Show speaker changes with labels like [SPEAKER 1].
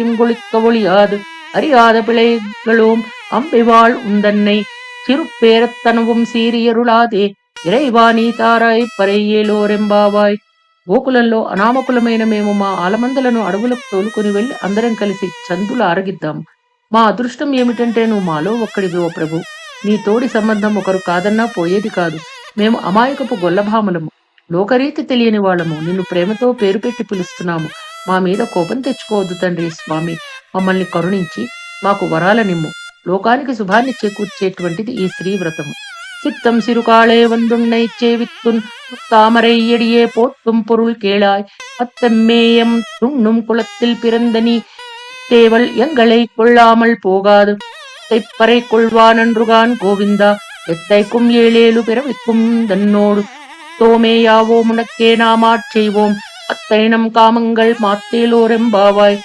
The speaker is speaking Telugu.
[SPEAKER 1] சிங்கொழிக்க ஒழியாது அறியாத பிழைகளோம் அம்பிவாள் உந்தன்னை சிறுப்பேரத்தனவும் சீரியருளாదే ఇరైవా నీ తారాయి పరయ్యేలోరెంబావాయ్. గోకులంలో అనామకులమైన మేము మా ఆలమందలను అడవులకు తోలుకొని వెళ్లి అందరం కలిసి చందులు ఆరగిద్దాం. మా అదృష్టం ఏమిటంటే నువ్వు మాలో ఒక్కడివి ఓ ప్రభు. నీ తోడి సంబంధం ఒకరు కాదన్నా పోయేది కాదు. మేము అమాయకపు గొల్లభామలము, లోకరీతి తెలియని వాళ్ళము. నిన్ను ప్రేమతో పేరు పెట్టి పిలుస్తున్నాము. మా మీద కోపం తెచ్చుకోవద్దు తండ్రి. స్వామి, మమ్మల్ని కరుణించి మాకు వరాలనిమ్ము. లోకానికి శుభాన్ని చేకూర్చేటువంటిది ఈ శ్రీవ్రతము. சித்தம் சிறுகாளே வந்துன்னை சேவித்துன் தாமரையடியே போற்றும் பொருள் கேளாய். அத்தம்மேயம் துண்ணும் குளத்தில் பிறந்த நீ தேவள் எங்களை கொள்ளாமல் போகாது. தைப்பறை கொள்வானன்றுகான் கோவிந்தா, எத்தைக்கும் ஏழேழு பிறவிக்கும் தன்னோடு தோமேயாவோம் உனக்கே நாமாட் செய்வோம். அத்தைனம் காமங்கள் மாத்தேலோரெம்பாவாய்.